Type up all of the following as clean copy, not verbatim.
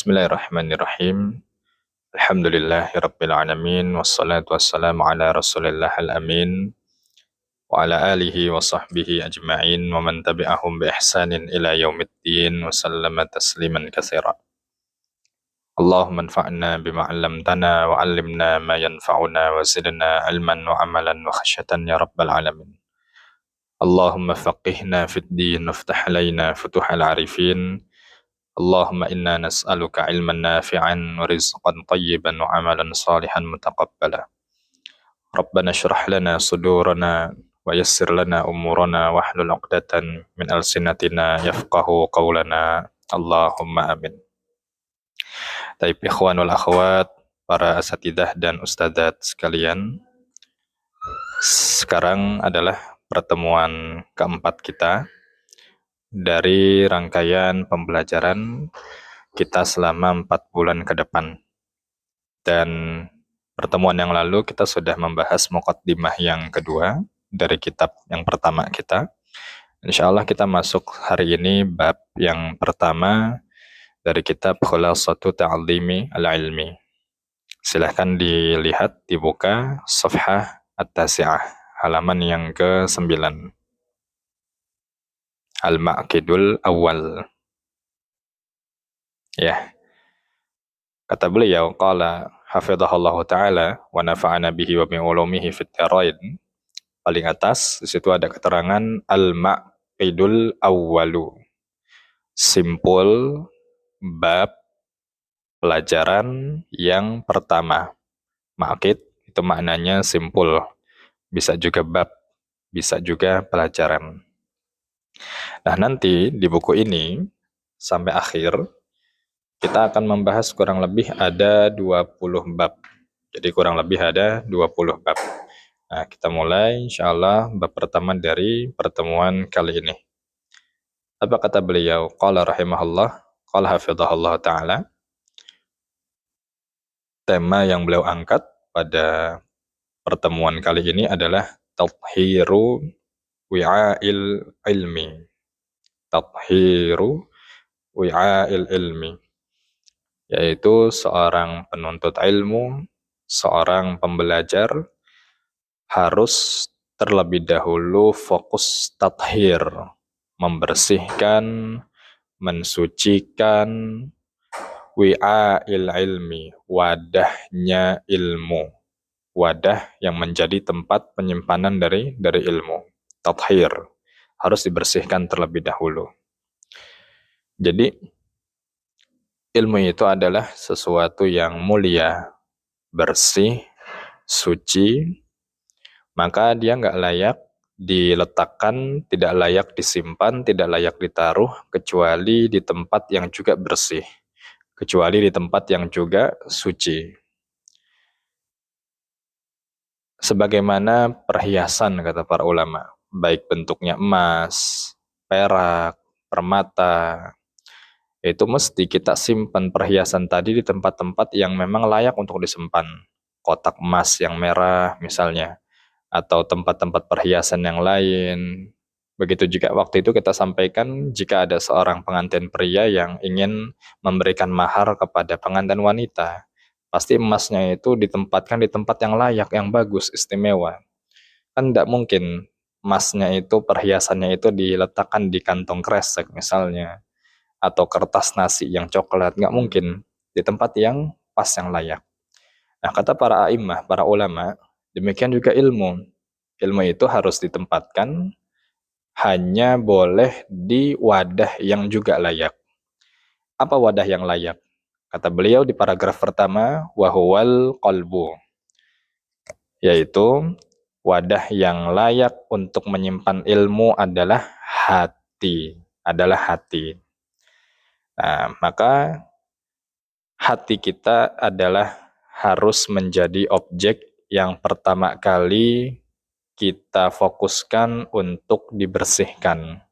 Bismillahirrahmanirrahim. Alhamdulillahirabbil alamin wassalatu wassalamu ala Rasulillahil amin wa ala alihi wa sahbihi ajma'in wa man tabi'ahum bi ihsanin ila yaumiddin wa sallama tasliman katsira. Allahumma anfa'na bima 'allamtana wa 'allimna ma yanfa'una wa zidna 'ilman wa 'amalan wa khasyatan ya rabbal alamin. Allahumma faqihna fid din waftah 'alaina futuhal 'arifin. Allahumma inna nas'aluka ilman nafi'an wa rizqan tayyiban wa amalan salihan mutaqabbala. Rabbana syrah lana sudurana wa yassir lana umurana wa hlul 'uqdatan min alsinatina yafqahu qawlana. Allahumma amin. Taib ikhwan wal akhwat, para asatidah dan ustadzat sekalian. Sekarang adalah pertemuan keempat kita dari rangkaian pembelajaran kita selama 4 bulan ke depan. Dan pertemuan yang lalu kita sudah membahas muqaddimah yang kedua dari kitab yang pertama kita. Insya Allah kita masuk hari ini bab yang pertama dari kitab Khulasatu Ta'limi Al-Ilmi. Silahkan dilihat, dibuka Safhah At-Tasi'ah, halaman yang ke-9. Al-Ma'qidul Awal. Ya. Kata beliau, qala hafidhahullahu ta'ala wa nafa'ana bihi wa bi ulumihi fit dharain. Paling atas di situ ada keterangan Al-Ma'qidul Awwalu. Simpul bab pelajaran yang pertama. Ma'qid itu maknanya simpul. Bisa juga bab, bisa juga pelajaran. Nah, nanti di buku ini sampai akhir kita akan membahas kurang lebih ada 20 bab. Jadi kurang lebih ada 20 bab. Nah, kita mulai insyaallah bab pertama dari pertemuan kali ini. Apa kata beliau? Qala rahimahullah, qala hafidhahullah ta'ala. Tema yang beliau angkat pada pertemuan kali ini adalah tathiru wi'a'il ilmi. Tathiru wi'a'il ilmi, yaitu seorang penuntut ilmu, seorang pembelajar harus terlebih dahulu fokus tathir, membersihkan, mensucikan wi'a'il ilmi, wadahnya ilmu, wadah yang menjadi tempat penyimpanan dari ilmu. Tathir harus dibersihkan terlebih dahulu. Jadi ilmu itu adalah sesuatu yang mulia, bersih, suci, maka dia nggak layak diletakkan, tidak layak disimpan, tidak layak ditaruh, kecuali di tempat yang juga bersih, kecuali di tempat yang juga suci. Sebagaimana perhiasan, kata para ulama, baik bentuknya emas, perak, permata, itu mesti kita simpan perhiasan tadi di tempat-tempat yang memang layak untuk disimpan. Kotak emas yang merah misalnya, atau tempat-tempat perhiasan yang lain. Begitu juga waktu itu kita sampaikan, jika ada seorang pengantin pria yang ingin memberikan mahar kepada pengantin wanita, pasti emasnya itu ditempatkan di tempat yang layak, yang bagus, istimewa. Kan tidak mungkin emasnya itu, perhiasannya itu diletakkan di kantong kresek misalnya, atau kertas nasi yang coklat, nggak mungkin, di tempat yang pas, yang layak. Nah, kata para a'immah, para ulama, demikian juga ilmu. Ilmu itu harus ditempatkan, hanya boleh di wadah yang juga layak. Apa wadah yang layak? Kata beliau di paragraf pertama, wahuwal qalbu, yaitu wadah yang layak untuk menyimpan ilmu adalah hati, Nah, maka hati kita adalah harus menjadi objek yang pertama kali kita fokuskan untuk dibersihkan,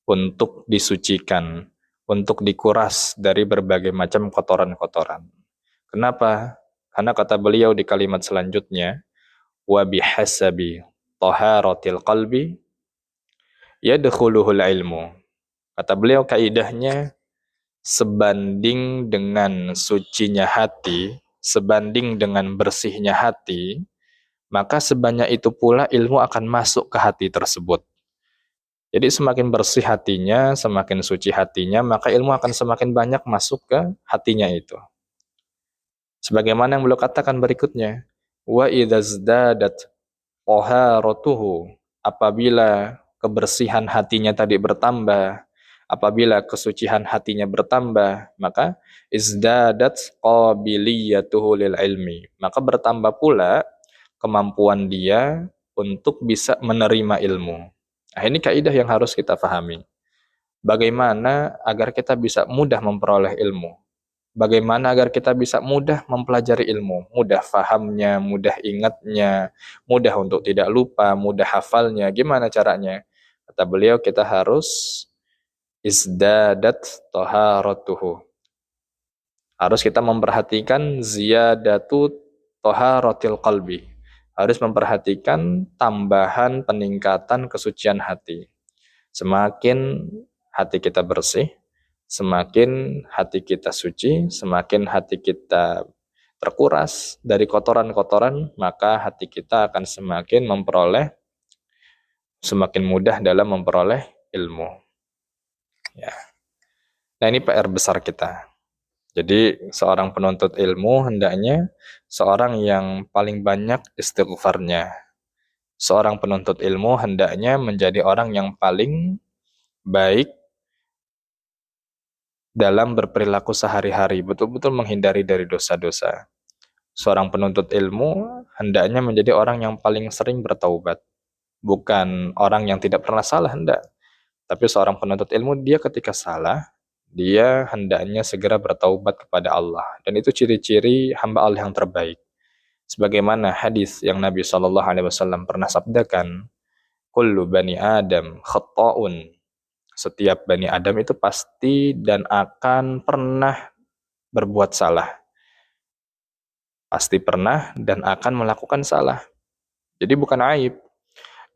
untuk disucikan, untuk dikuras dari berbagai macam kotoran-kotoran. Kenapa? Karena kata beliau di kalimat selanjutnya, wa bihasabi taharatil qalbi yadkhuluhul ilmu. Kata beliau, kaidahnya sebanding dengan sucinya hati, sebanding dengan bersihnya hati, maka sebanyak itu pula ilmu akan masuk ke hati tersebut. Jadi semakin bersih hatinya, semakin suci hatinya, maka ilmu akan semakin banyak masuk ke hatinya itu. Sebagaimana yang beliau katakan berikutnya, wa idzazdadat taharatuhu, apabila kebersihan hatinya tadi bertambah, apabila kesucian hatinya bertambah, maka izdadat qabiliyatuhu lil ilmi, maka bertambah pula kemampuan dia untuk bisa menerima ilmu. Nah, ini kaidah yang harus kita pahami. Bagaimana agar kita bisa mudah memperoleh ilmu? Bagaimana agar kita bisa mudah mempelajari ilmu, mudah fahamnya, mudah ingatnya, mudah untuk tidak lupa, mudah hafalnya. Gimana caranya? Kata beliau, kita harus izdadat taharatuhu. Harus kita memperhatikan ziyadatu taharatil qalbi. Harus memperhatikan tambahan peningkatan kesucian hati. Semakin hati kita bersih, semakin hati kita suci, semakin hati kita terkuras dari kotoran-kotoran, maka hati kita akan semakin mudah dalam memperoleh ilmu. Ya. Nah, ini PR besar kita. Jadi seorang penuntut ilmu hendaknya seorang yang paling banyak istighfarnya. Seorang penuntut ilmu hendaknya menjadi orang yang paling baik dalam berperilaku sehari-hari, betul-betul menghindari dari dosa-dosa. Seorang penuntut ilmu hendaknya menjadi orang yang paling sering bertaubat. Bukan orang yang tidak pernah salah, hendak. Tapi seorang penuntut ilmu, dia ketika salah, dia hendaknya segera bertaubat kepada Allah. Dan itu ciri-ciri hamba Allah yang terbaik. Sebagaimana hadis yang Nabi SAW pernah sabdakan, kullu bani Adam khata'un. Setiap bani Adam itu pasti dan akan pernah berbuat salah. Pasti pernah dan akan melakukan salah. Jadi bukan aib.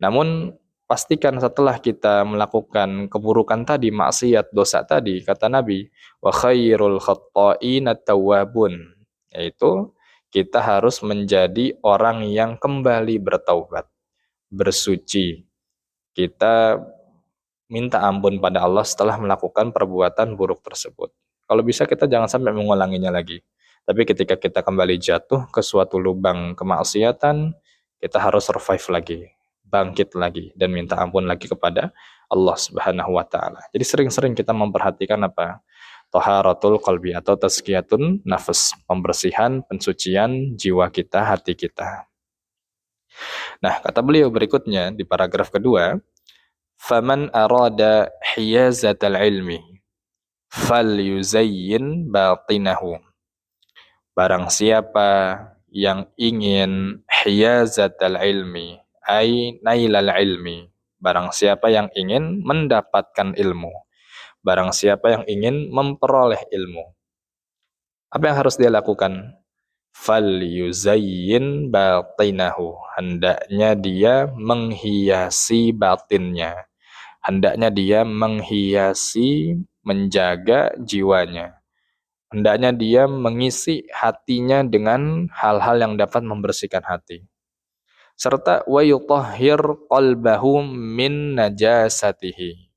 Namun pastikan setelah kita melakukan keburukan tadi, maksiat, dosa tadi, kata Nabi, wa khairul khatta'ina tawwabun, yaitu kita harus menjadi orang yang kembali bertaubat, bersuci. Kita minta ampun pada Allah setelah melakukan perbuatan buruk tersebut. Kalau bisa kita jangan sampai mengulanginya lagi. Tapi ketika kita kembali jatuh ke suatu lubang kemaksiatan, kita harus survive lagi, bangkit lagi, dan minta ampun lagi kepada Allah Subhanahu wa Ta'ala. Jadi sering-sering kita memperhatikan apa? Taharatul qalbi atau tazkiyatun nafas, pembersihan, pensucian jiwa kita, hati kita. Nah, kata beliau berikutnya di paragraf kedua, faman arada hiyazatal ilmi falyuzayyin batinahu. Barang siapa yang ingin hiyazatal ilmi ay nailal ilmi, barang siapa yang ingin mendapatkan ilmu, barang siapa yang ingin memperoleh ilmu, apa yang harus dia lakukan? Falyuzayyin batinahu, hendaknya dia menghiasi batinnya, hendaknya dia menghiasi, menjaga jiwanya. Hendaknya dia mengisi hatinya dengan hal-hal yang dapat membersihkan hati. Serta wa yutahhir qalbahu min najasatihi.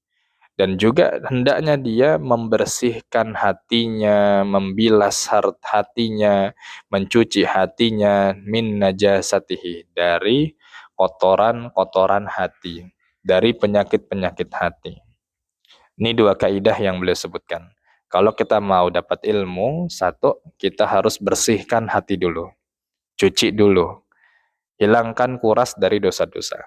Dan juga hendaknya dia membersihkan hatinya, membilas hatinya, mencuci hatinya min najasatihi, dari kotoran-kotoran hati, dari penyakit-penyakit hati. Ini dua kaidah yang beliau sebutkan. Kalau kita mau dapat ilmu, satu, kita harus bersihkan hati dulu. Cuci dulu. Hilangkan kuras dari dosa-dosa.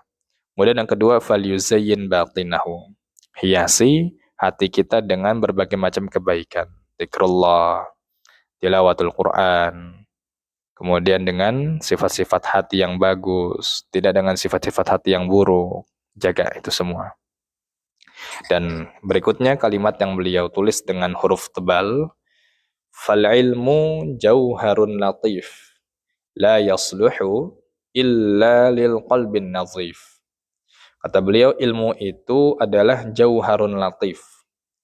Kemudian yang kedua, falyuzayyin batinahu. Hiasi hati kita dengan berbagai macam kebaikan. Zikrullah, tilawatul Quran. Kemudian dengan sifat-sifat hati yang bagus. Tidak dengan sifat-sifat hati yang buruk. Jaga itu semua. Dan berikutnya kalimat yang beliau tulis dengan huruf tebal, fal ilmu jauharun latif la yasluhu illa lil qalbin nazif. Kata beliau, ilmu itu adalah jauharun latif,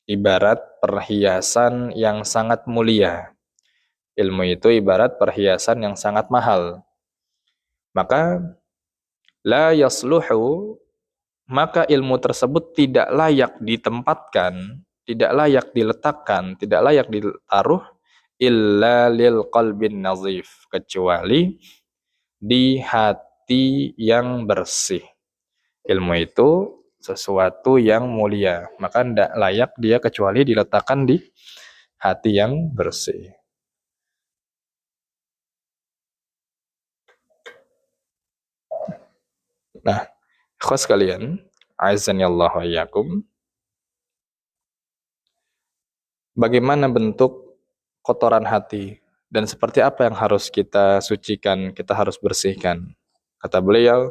ibarat perhiasan yang sangat mulia. Ilmu itu ibarat perhiasan yang sangat mahal. Maka la yasluhu, maka ilmu tersebut tidak layak ditempatkan, tidak layak diletakkan, tidak layak ditaruh illa lil qalbin nazif, kecuali di hati yang bersih. Ilmu itu sesuatu yang mulia, maka tidak layak dia kecuali diletakkan di hati yang bersih. Nah, ikhwas sekalian, azani Allah wa iyyakum. Bagaimana bentuk kotoran hati dan seperti apa yang harus kita sucikan, kita harus bersihkan? Kata beliau,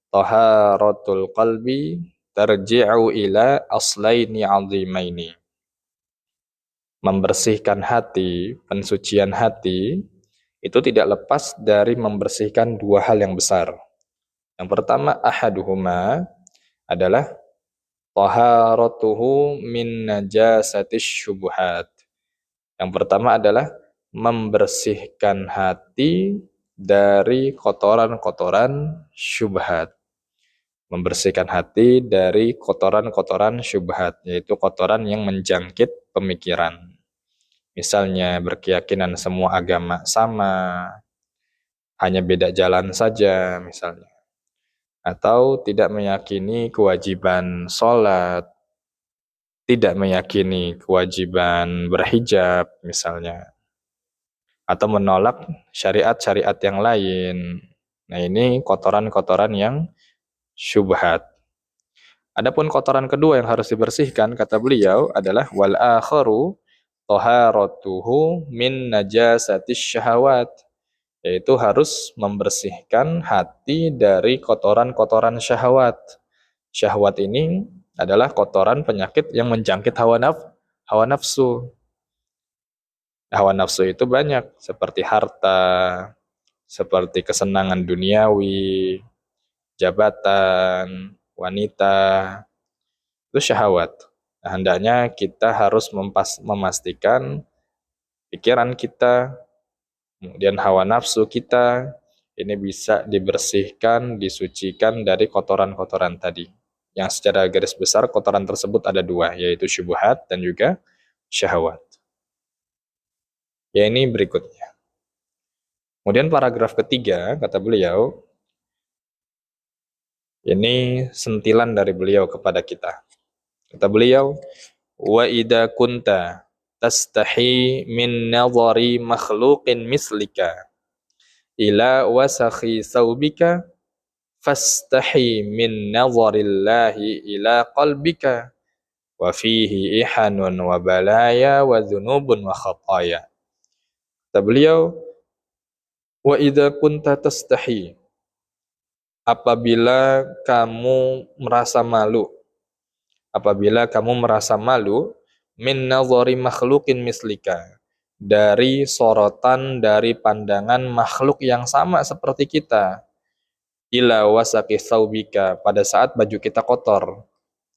taharatul qalbi tarji'u ila aslaini 'azimaini. Membersihkan hati, pensucian hati itu tidak lepas dari membersihkan dua hal yang besar. Yang pertama, ahaduhuma adalah taharatuhu min najasatis syubhat. Yang pertama adalah membersihkan hati dari kotoran-kotoran syubhat. Membersihkan hati dari kotoran-kotoran syubhat, yaitu kotoran yang menjangkit pemikiran. Misalnya berkeyakinan semua agama sama, hanya beda jalan saja misalnya. Atau tidak meyakini kewajiban sholat, tidak meyakini kewajiban berhijab misalnya, atau menolak syariat-syariat yang lain. Nah, ini kotoran-kotoran yang syubhat. Adapun kotoran kedua yang harus dibersihkan, kata beliau, adalah wal akharu taharatuhu min najasatis syahawat, yaitu harus membersihkan hati dari kotoran-kotoran syahwat. Syahwat ini adalah kotoran penyakit yang menjangkit hawa nafsu. Hawa nafsu itu banyak, seperti harta, seperti kesenangan duniawi, jabatan, wanita, itu syahwat. Nah, hendaknya kita harus memastikan pikiran kita, kemudian hawa nafsu kita, ini bisa dibersihkan, disucikan dari kotoran-kotoran tadi. Yang secara garis besar kotoran tersebut ada dua, yaitu syubhat dan juga syahwat. Ya, ini berikutnya. Kemudian paragraf ketiga, kata beliau, ini sentilan dari beliau kepada kita. Kata beliau, wa idza kunta tastahi min nadhari makhluqin mislika ila wasakhi saubika fastahi min nadharillahi ila qalbika wa fihi ihanun wa balaya wa dhunubun wa khataya. Kata beliau, wa idza kunta tastahi, apabila kamu merasa malu, min nadhari makhluqin mislika, dari sorotan, dari pandangan makhluk yang sama seperti kita, ila wasaqi thawbika, pada saat baju kita kotor.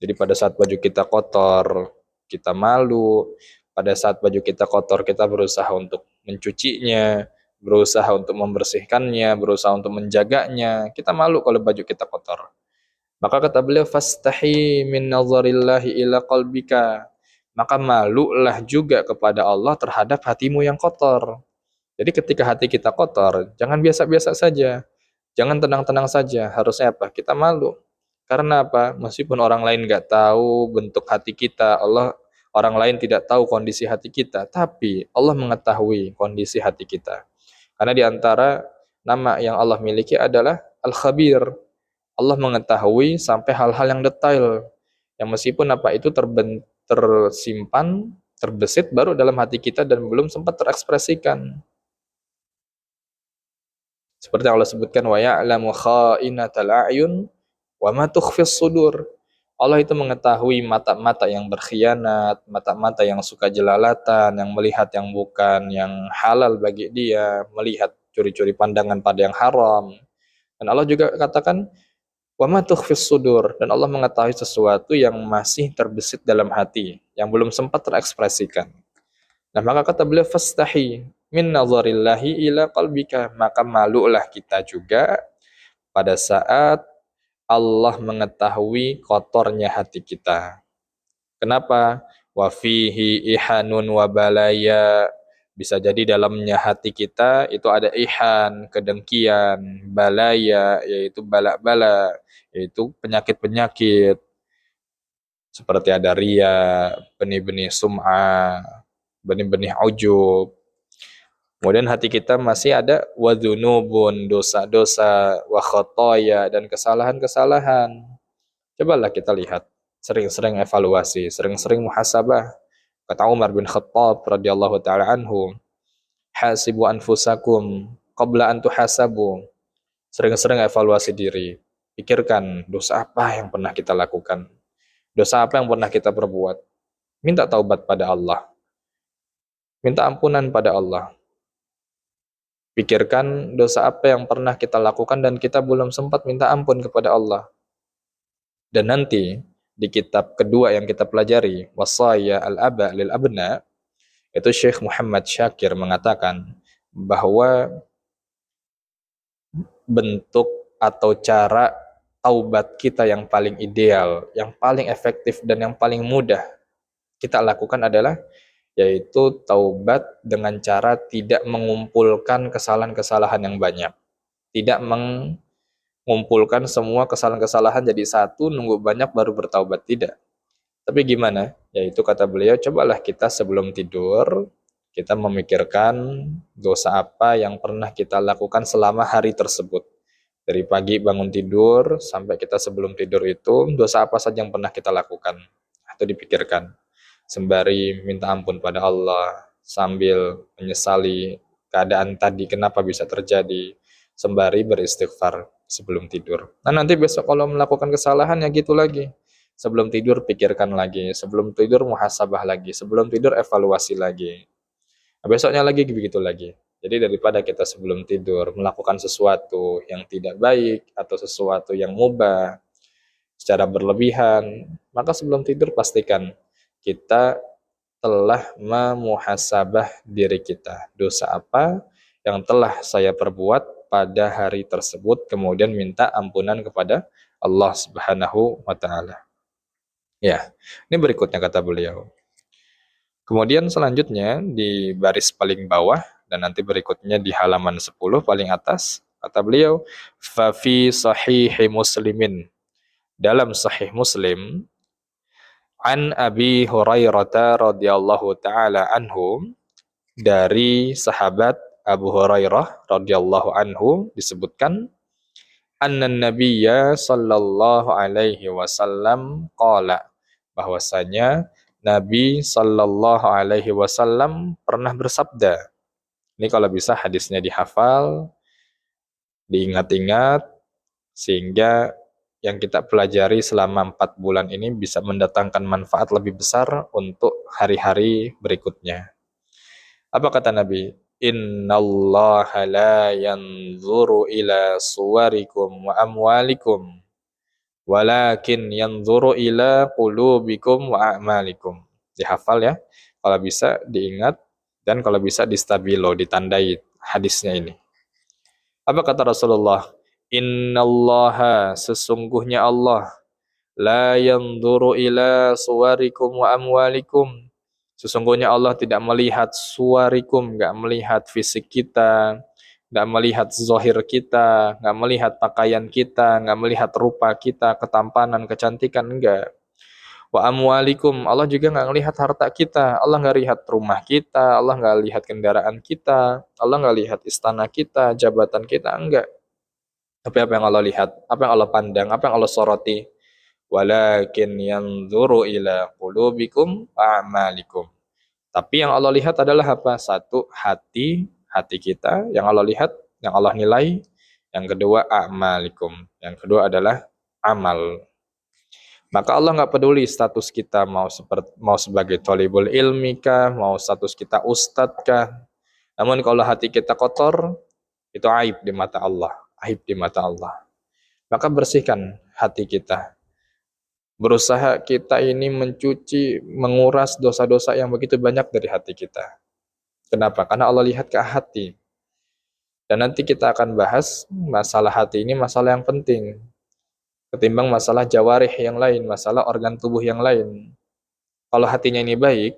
Jadi pada saat baju kita kotor, kita malu. Pada saat baju kita kotor, kita berusaha untuk mencucinya, berusaha untuk membersihkannya, berusaha untuk menjaganya. Kita malu kalau baju kita kotor. Maka kata beliau, fastahi min nazarillahi ila qalbika, maka malulah juga kepada Allah terhadap hatimu yang kotor. Jadi ketika hati kita kotor, jangan biasa-biasa saja, jangan tenang-tenang saja. Harusnya apa? Kita malu. Karena apa? Meskipun orang lain nggak tahu bentuk hati kita, orang lain tidak tahu kondisi hati kita, tapi Allah mengetahui kondisi hati kita. Karena di antara nama yang Allah miliki adalah Al-Khabir. Allah mengetahui sampai hal-hal yang detail, yang meskipun apa itu tersimpan, terbesit baru dalam hati kita dan belum sempat terekspresikan. Seperti Allah sebutkan, wa ya'lamu kha'inatal a'yun wa ma tukhfis sudur. Allah itu mengetahui mata-mata yang berkhianat, mata-mata yang suka jelalatan, yang melihat yang bukan yang halal bagi dia, melihat curi-curi pandangan pada yang haram. Dan Allah juga katakan, Wa ma tukhfis sudur, dan Allah mengetahui sesuatu yang masih terbesit dalam hati, yang belum sempat terekspresikan. Nah, maka kata beliau, fastahi min nazarillahi ila qalbika, maka malulah kita juga pada saat Allah mengetahui kotornya hati kita. Kenapa? Wa fihi ihanun wa balaya. Bisa jadi dalamnya hati kita itu ada ihan, kedengkian, balaya, yaitu bala-bala, yaitu penyakit-penyakit. Seperti ada ria, benih-benih sum'ah, benih-benih ujub. Kemudian hati kita masih ada wadhunubun, dosa-dosa, wa khotoya, dan kesalahan-kesalahan. Cobalah kita lihat, sering-sering evaluasi, sering-sering muhasabah. Kata Umar bin Khattab radhiyallahu taala anhu, hasibu anfusakum qabla an tuhasabu. Sering-sering evaluasi diri. Pikirkan dosa apa yang pernah kita lakukan. Dosa apa yang pernah kita perbuat. Minta taubat pada Allah. Minta ampunan pada Allah. Pikirkan dosa apa yang pernah kita lakukan dan kita belum sempat minta ampun kepada Allah. Dan nanti di kitab kedua yang kita pelajari, Wasaya al-Aba lil Abna, itu Syekh Muhammad Syakir mengatakan bahwa bentuk atau cara taubat kita yang paling ideal, yang paling efektif dan yang paling mudah kita lakukan adalah yaitu taubat dengan cara tidak mengumpulkan kesalahan-kesalahan yang banyak. Tidak mengumpulkan semua kesalahan-kesalahan jadi satu, nunggu banyak baru bertaubat, tidak. Tapi gimana? Yaitu kata beliau, cobalah kita sebelum tidur, kita memikirkan dosa apa yang pernah kita lakukan selama hari tersebut. Dari pagi bangun tidur, sampai kita sebelum tidur itu, dosa apa saja yang pernah kita lakukan. Itu dipikirkan. Sembari minta ampun pada Allah, sambil menyesali keadaan tadi kenapa bisa terjadi, sembari beristighfar sebelum tidur. Nah, nanti besok kalau melakukan kesalahan ya gitu lagi. Sebelum tidur pikirkan lagi, sebelum tidur muhasabah lagi, sebelum tidur evaluasi lagi. Nah, besoknya lagi begitu lagi. Jadi daripada kita sebelum tidur melakukan sesuatu yang tidak baik atau sesuatu yang mubah secara berlebihan, maka sebelum tidur pastikan kita telah memuhasabah diri kita. Dosa apa yang telah saya perbuat pada hari tersebut, kemudian minta ampunan kepada Allah Subhanahu wa taala. Ya, ini berikutnya kata beliau. Kemudian selanjutnya di baris paling bawah dan nanti berikutnya di halaman 10 paling atas, kata beliau, fa fi sahihi Muslimin. Dalam sahih Muslim, an Abi Hurairah radhiyallahu taala anhu, dari sahabat Abu Hurairah radhiyallahu anhu disebutkan, annan nabiyya sallallahu alaihi wasallam qala, bahwasanya Nabi sallallahu alaihi wasallam pernah bersabda. Ini kalau bisa hadisnya dihafal, diingat-ingat, sehingga yang kita pelajari selama 4 bulan ini bisa mendatangkan manfaat lebih besar untuk hari-hari berikutnya. Apa kata Nabi? Innallaha la yanzuru ila suwarikum wa amwalikum, walakin yanzuru ila qulubikum wa a'malikum. Dihafal ya, kalau bisa diingat, dan kalau bisa distabilo, ditandai hadisnya ini. Apa kata Rasulullah? Innallaha, sesungguhnya Allah, la yanzuru ila suwarikum wa amwalikum. Sesungguhnya Allah tidak melihat suwarikum, enggak melihat fisik kita, enggak melihat zahir kita, enggak melihat pakaian kita, enggak melihat rupa kita, ketampanan, kecantikan, enggak. Wa amwalikum, Allah juga enggak melihat harta kita, Allah enggak lihat rumah kita, Allah enggak lihat kendaraan kita, Allah enggak lihat istana kita, jabatan kita, enggak. Tapi apa yang Allah lihat? Apa yang Allah pandang? Apa yang Allah soroti? Walakin yanzuru ila qulubikum wa a'malikum. Tapi yang Allah lihat adalah apa? Satu, hati kita yang Allah lihat, yang Allah nilai. Yang kedua, a'malikum. Yang kedua adalah amal. Maka Allah nggak peduli status kita mau sebagai thalibul ilmi kah, mau status kita ustadz kah. Namun kalau hati kita kotor, itu aib di mata Allah. Aib di mata Allah. maka bersihkan hati kita. Berusaha kita ini mencuci, menguras dosa-dosa yang begitu banyak dari hati kita. Kenapa? Karena Allah lihat ke hati. Dan nanti kita akan bahas masalah hati ini masalah yang penting. Ketimbang masalah jawarih yang lain, masalah organ tubuh yang lain. Kalau hatinya ini baik,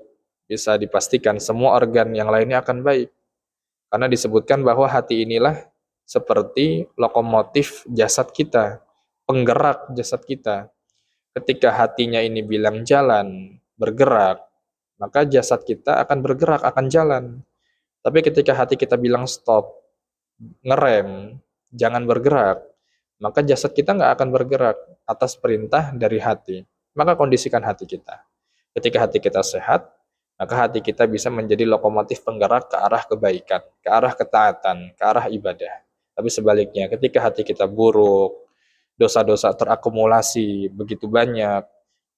bisa dipastikan semua organ yang lainnya akan baik. Karena disebutkan bahwa hati inilah seperti lokomotif jasad kita, penggerak jasad kita. Ketika hatinya ini bilang jalan, bergerak, maka jasad kita akan bergerak, akan jalan. Tapi ketika hati kita bilang stop, ngerem, jangan bergerak, maka jasad kita nggak akan bergerak atas perintah dari hati. Maka kondisikan hati kita. Ketika hati kita sehat, maka hati kita bisa menjadi lokomotif penggerak ke arah kebaikan, ke arah ketaatan, ke arah ibadah. Tapi sebaliknya, ketika hati kita buruk, dosa-dosa terakumulasi begitu banyak,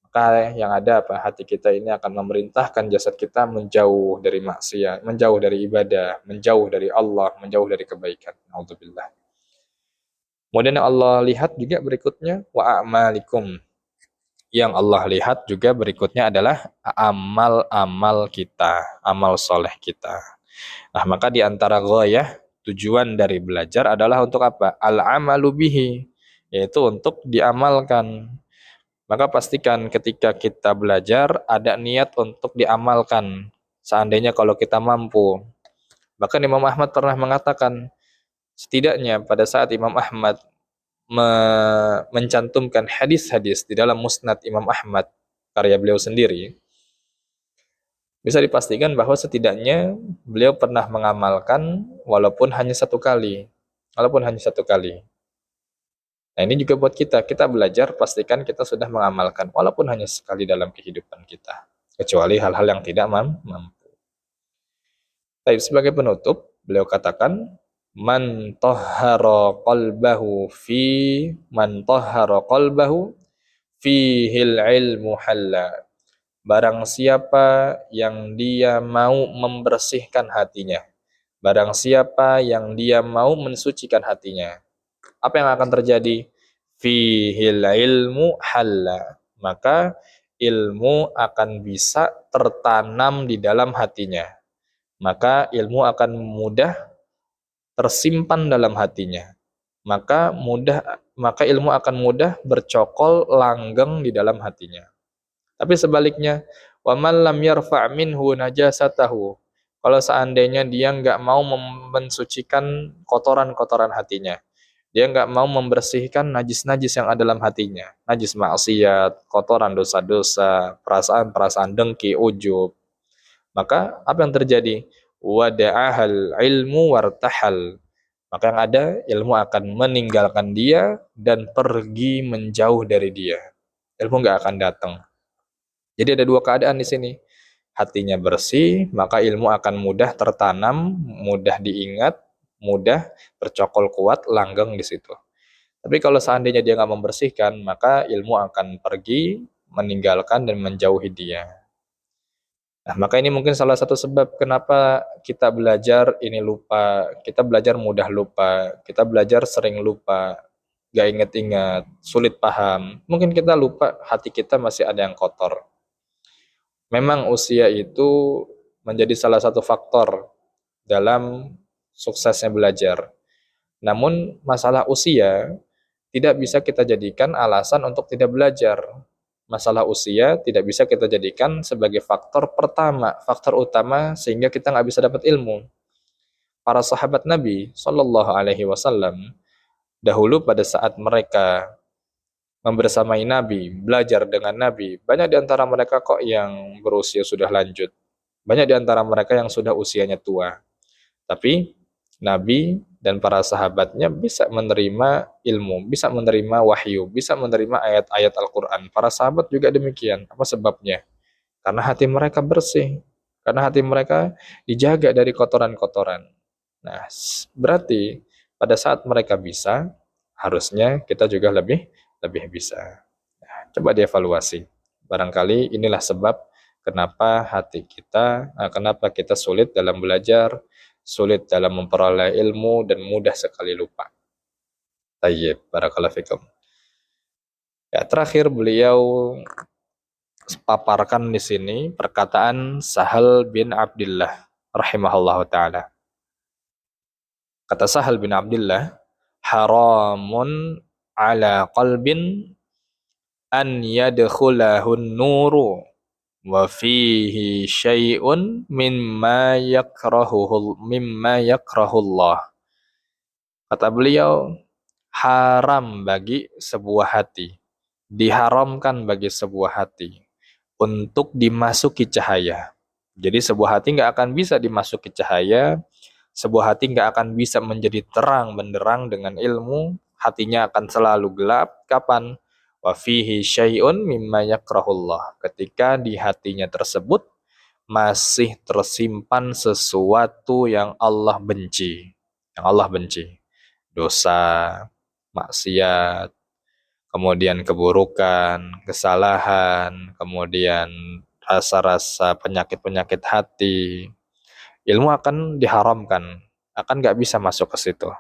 maka yang ada apa? Hati kita ini akan memerintahkan jasad kita menjauh dari maksiat, menjauh dari ibadah, menjauh dari Allah, menjauh dari kebaikan. Alhamdulillah. Kemudian yang Allah lihat juga berikutnya wa a'malikum. Yang Allah lihat juga berikutnya adalah amal-amal kita, amal soleh kita. Nah, maka di antara ghayah, tujuan dari belajar adalah untuk apa? Al-amalu bihi, yaitu untuk diamalkan. Maka pastikan ketika kita belajar ada niat untuk diamalkan. Seandainya kalau kita mampu. Bahkan Imam Ahmad pernah mengatakan, setidaknya pada saat Imam Ahmad mencantumkan hadis-hadis di dalam Musnad Imam Ahmad, karya beliau sendiri, bisa dipastikan bahwa setidaknya beliau pernah mengamalkan walaupun hanya satu kali. Walaupun hanya satu kali. Nah, ini juga buat kita. Kita belajar, pastikan kita sudah mengamalkan walaupun hanya sekali dalam kehidupan kita. Kecuali hal-hal yang tidak mampu. Tapi sebagai penutup, beliau katakan, man tahhara qalbahu fihil ilmu halla. Barang siapa yang dia mau membersihkan hatinya, barang siapa yang dia mau mensucikan hatinya, apa yang akan terjadi? Fihil ilmu halla. Maka ilmu akan bisa tertanam di dalam hatinya. Maka ilmu akan mudah tersimpan dalam hatinya. Maka ilmu akan mudah bercokol langgeng di dalam hatinya. Tapi sebaliknya, wa man lam yarfa' minhu najasatahu. Kalau seandainya dia nggak mau mensucikan kotoran-kotoran hatinya, dia nggak mau membersihkan najis-najis yang ada dalam hatinya, najis maksiat, kotoran dosa-dosa, perasaan-perasaan dengki, ujub, maka apa yang terjadi? Wada'ahal ilmu wartahal. Maka yang ada, ilmu akan meninggalkan dia dan pergi menjauh dari dia. Ilmu nggak akan datang. Jadi ada dua keadaan di sini. Hatinya bersih, maka ilmu akan mudah tertanam, mudah diingat, mudah bercokol kuat, langgeng di situ. Tapi kalau seandainya dia nggak membersihkan, maka ilmu akan pergi, meninggalkan dan menjauhi dia. Nah, maka ini mungkin salah satu sebab kenapa kita belajar ini lupa, kita belajar mudah lupa, kita belajar sering lupa, gak inget-inget, sulit paham. Mungkin kita lupa hati kita masih ada yang kotor. Memang usia itu menjadi salah satu faktor dalam suksesnya belajar. Namun masalah usia tidak bisa kita jadikan alasan untuk tidak belajar. Masalah usia tidak bisa kita jadikan sebagai faktor pertama, faktor utama sehingga kita nggak bisa dapat ilmu. Para sahabat Nabi Shallallahu Alaihi Wasallam dahulu pada saat mereka membersamai Nabi, belajar dengan Nabi, banyak di antara mereka kok yang berusia sudah lanjut, banyak di antara mereka yang sudah usianya tua. Tapi Nabi dan para sahabatnya bisa menerima ilmu, bisa menerima wahyu, bisa menerima ayat-ayat Al-Quran. Para sahabat juga demikian. Apa sebabnya? Karena hati mereka bersih. Karena hati mereka dijaga dari kotoran-kotoran. Nah, berarti pada saat mereka bisa, harusnya kita juga lebih bisa. Nah, coba dievaluasi. Barangkali inilah sebab kenapa kenapa kita sulit dalam belajar, sulit dalam memperoleh ilmu, dan mudah sekali lupa. Tayyib, barakallahu fikum. Ya, terakhir beliau paparkan di sini perkataan Sahal bin Abdullah rahimahullahu taala. Kata Sahal bin Abdullah, haramun ala qalbin an yadkhulahun nuru wa fihi syai'un mimma yakrahullah. Kata beliau, haram bagi sebuah hati, diharamkan bagi sebuah hati untuk dimasuki cahaya. Jadi sebuah hati nggak akan bisa dimasuki cahaya, sebuah hati nggak akan bisa menjadi terang benderang dengan ilmu, hatinya akan selalu gelap. Kapan? Wa fihi syai'un mimma yakrahullah. Ketika di hatinya tersebut masih tersimpan sesuatu yang Allah benci. Yang Allah benci. Dosa, maksiat, kemudian keburukan, kesalahan, kemudian rasa-rasa penyakit-penyakit hati. Ilmu akan diharamkan, akan nggak bisa masuk ke situ.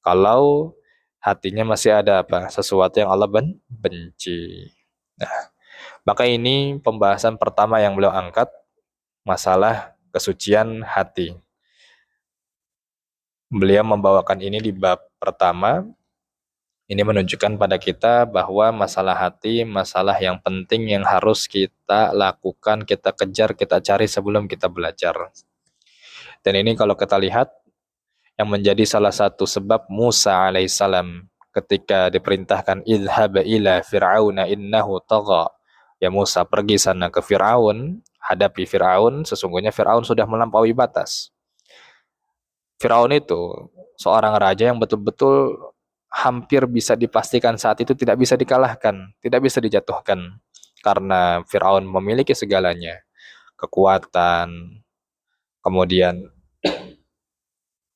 Kalau hatinya masih ada apa? Sesuatu yang Allah benci. Nah, maka ini pembahasan pertama yang beliau angkat, masalah kesucian hati. Beliau membawakan ini di bab pertama. Ini menunjukkan pada kita bahwa masalah hati, masalah yang penting yang harus kita lakukan, kita kejar, kita cari sebelum kita belajar. Dan ini kalau kita lihat, yang menjadi salah satu sebab Musa alaihissalam ketika diperintahkan idhhab ila fir'auna innahu tagha. Ya Musa, pergi sana ke Fir'aun, hadapi Fir'aun, sesungguhnya Fir'aun sudah melampaui batas. Fir'aun itu seorang raja yang betul-betul hampir bisa dipastikan saat itu tidak bisa dikalahkan, tidak bisa dijatuhkan. Karena Fir'aun memiliki segalanya. Kekuatan, kemudian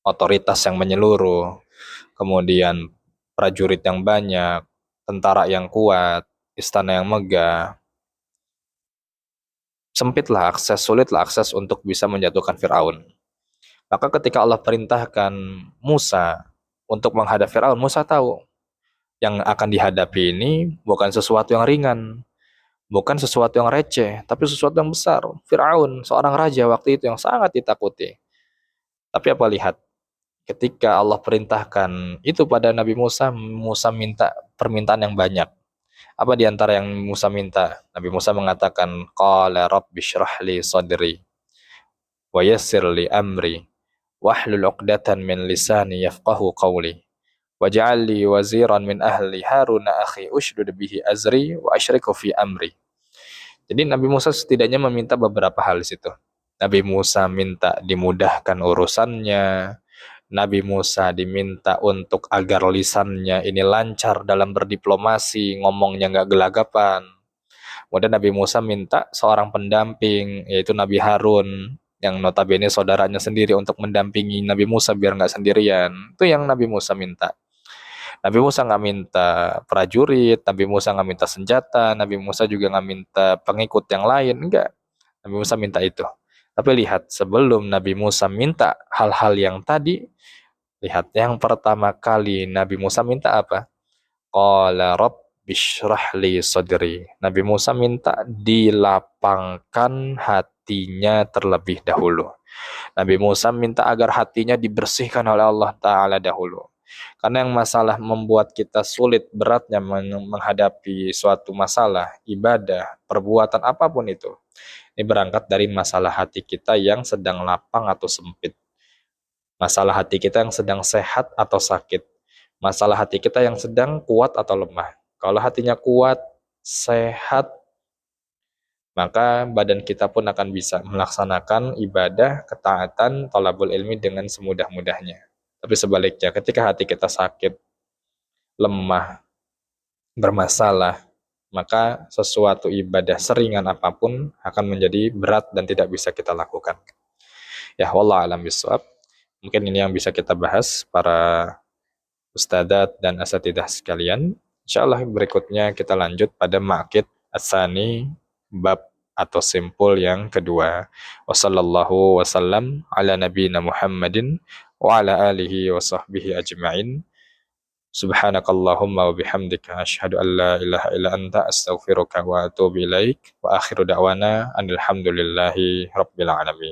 otoritas yang menyeluruh, kemudian prajurit yang banyak, tentara yang kuat, istana yang megah. Sempitlah akses, sulitlah akses untuk bisa menjatuhkan Fir'aun. Maka ketika Allah perintahkan Musa untuk menghadap Fir'aun, Musa tahu yang akan dihadapi ini bukan sesuatu yang ringan, bukan sesuatu yang receh, tapi sesuatu yang besar. Fir'aun, seorang raja waktu itu yang sangat ditakuti. Tapi apa lihat, ketika Allah perintahkan itu pada Nabi Musa, Musa minta permintaan yang banyak. Apa di antara yang Musa minta? Nabi Musa mengatakan, Qala Rabbi syrah li sadri, wa yassir li amri, wahlul 'uqdatan min lisani yafqahu qawli. Waj'al li waziran min ahli Harun akhi ushdud bihi azri wa asyriku fi amri. Jadi Nabi Musa setidaknya meminta beberapa hal di situ. Nabi Musa minta dimudahkan urusannya. Nabi Musa diminta untuk agar lisannya ini lancar dalam berdiplomasi, ngomongnya nggak gelagapan. Kemudian Nabi Musa minta seorang pendamping, yaitu Nabi Harun, yang notabene saudaranya sendiri untuk mendampingi Nabi Musa biar nggak sendirian. Itu yang Nabi Musa minta. Nabi Musa nggak minta prajurit, Nabi Musa nggak minta senjata, Nabi Musa juga nggak minta pengikut yang lain, enggak. Nabi Musa minta itu. Tapi lihat, sebelum Nabi Musa minta hal-hal yang tadi, lihat yang pertama kali Nabi Musa minta apa? Qala Rabbi syrah li sadri. Nabi Musa minta dilapangkan hatinya terlebih dahulu. Nabi Musa minta agar hatinya dibersihkan oleh Allah Ta'ala dahulu. Karena yang masalah membuat kita sulit beratnya menghadapi suatu masalah, ibadah, perbuatan apapun itu. Ini berangkat dari masalah hati kita yang sedang lapang atau sempit. Masalah hati kita yang sedang sehat atau sakit. Masalah hati kita yang sedang kuat atau lemah. Kalau hatinya kuat, sehat, maka badan kita pun akan bisa melaksanakan ibadah, ketaatan, thalabul ilmi dengan semudah-mudahnya. Tapi sebaliknya, ketika hati kita sakit, lemah, bermasalah, maka sesuatu ibadah seringan apapun akan menjadi berat dan tidak bisa kita lakukan. Ya, wallahu a'lam bishawab. Mungkin ini yang bisa kita bahas para ustadzat dan asatidah sekalian. Insyaallah berikutnya kita lanjut pada maqid as-sani, bab atau simpul yang kedua. Wassallallahu wasallam ala nabiyina Muhammadin wa ala alihi wa sahbihi ajma'in. Subhanakallahumma wa bihamdika asyhadu an la ilaha illa anta astaghfiruka wa atubu ilaik wa akhiru da'wana alhamdulillahi rabbil alamin.